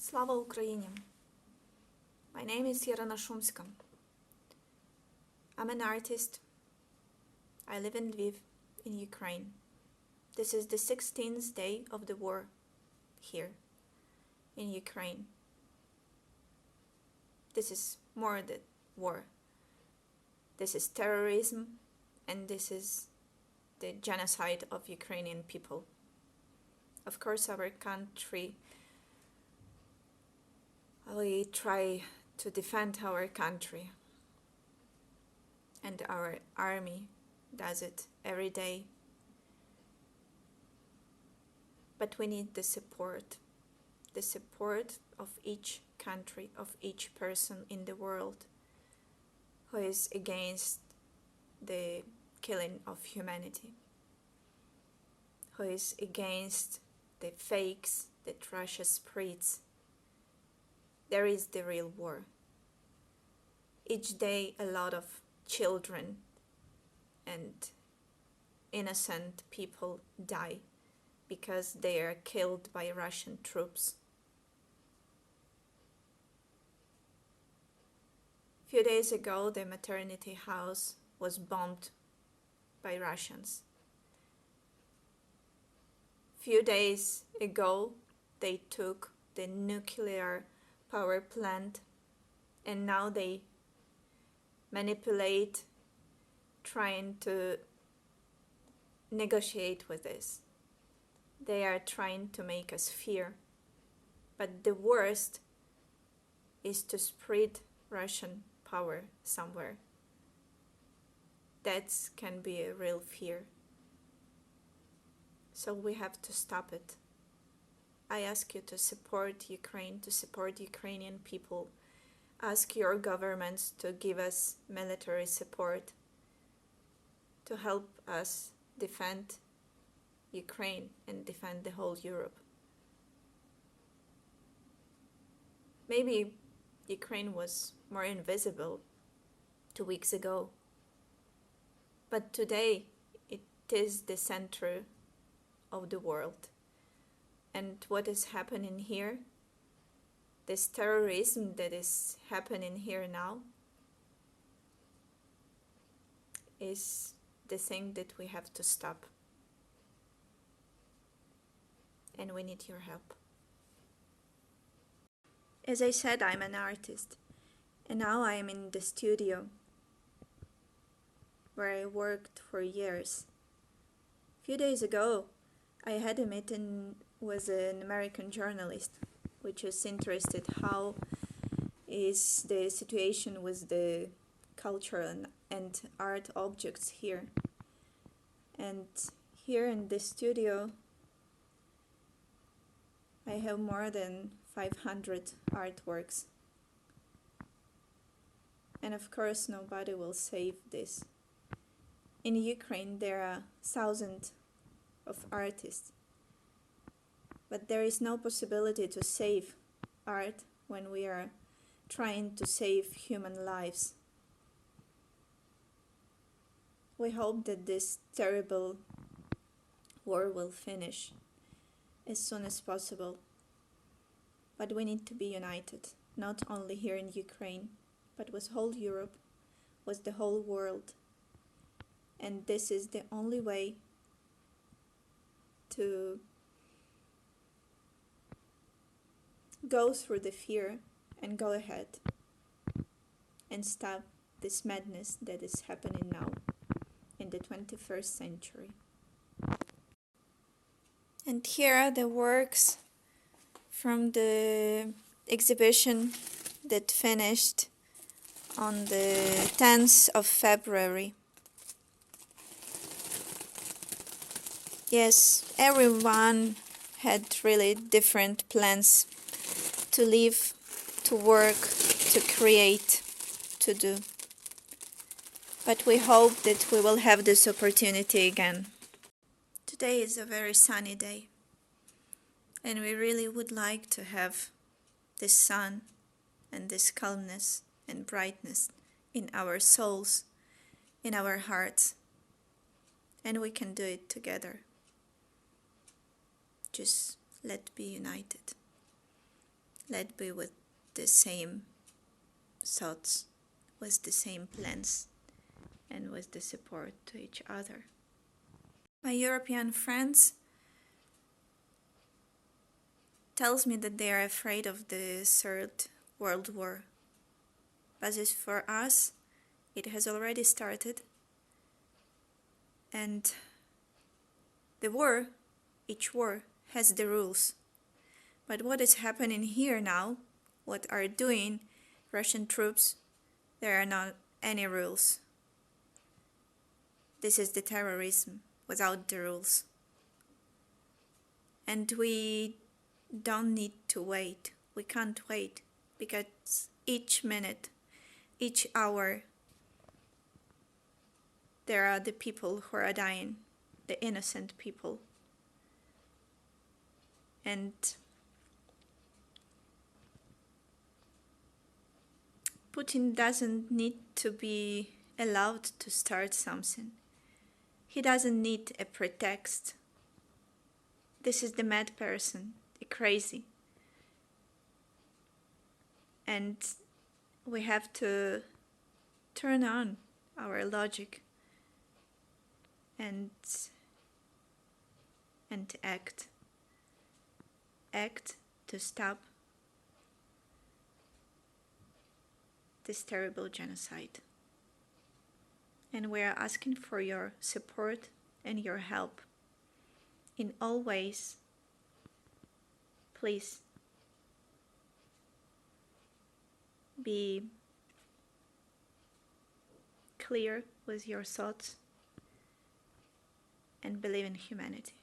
Slava Ukraini! My name is Yaryna Shumska. I'm an artist. I live in Lviv, in Ukraine. This is the 16th day of the war here in Ukraine. This is more than war. This is terrorism, and this is the genocide of Ukrainian people. Of course, our country, we try to defend our country, and our army does it every day. But we need the support of each country, of each person in the world who is against the killing of humanity, who is against the fakes that Russia spreads. There is the real war. Each day a lot of children and innocent people die because they are killed by Russian troops. A few days ago, the maternity house was bombed by Russians. Few days ago, they took the nuclear power plant, and now they manipulate, trying to negotiate with this. They are trying to make us fear. But the worst is to spread Russian power somewhere. That can be a real fear. So we have to stop it. I ask you to support Ukraine, to support Ukrainian people. Ask your governments to give us military support, to help us defend Ukraine and defend the whole Europe. Maybe Ukraine was more invisible 2 weeks ago, but today it is the center of the world. And what is happening here, this terrorism that is happening here now, is the thing that we have to stop. And we need your help. As I said, I'm an artist. And now I am in the studio where I worked for years. A few days ago, I had a meeting with an American journalist, which is interested how is the situation with the cultural and art objects here. And here in the studio, I have more than 500 artworks. And of course, nobody will save this. In Ukraine, there are thousands of artists. But there is no possibility to save art when we are trying to save human lives. We hope that this terrible war will finish as soon as possible. But we need to be united, not only here in Ukraine, but with whole Europe, with the whole world. And this is the only way to go through the fear and go ahead and stop this madness that is happening now in the 21st century. And here are the works from the exhibition that finished on the 10th of February. Yes, everyone had really different plans to live, to work, to create, to do. But we hope that we will have this opportunity again. Today is a very sunny day, and we really would like to have this sun and this calmness and brightness in our souls, in our hearts, and we can do it together. Just let's be united. Let be with the same thoughts, with the same plans, and with the support to each other. My European friends tells me that they are afraid of the Third World War. But as for us, it has already started, and the war, each war, has the rules. But what is happening here now, what are doing Russian troops, there are not any rules. This is the terrorism without the rules. And we don't need to wait. We can't wait, because each minute, each hour, there are the people who are dying, the innocent people. And Putin doesn't need to be allowed to start something. He doesn't need a pretext. This is the mad person, the crazy. And we have to turn on our logic and act. Act to stop this terrible genocide. And we are asking for your support and your help in all ways. Please be clear with your thoughts and believe in humanity.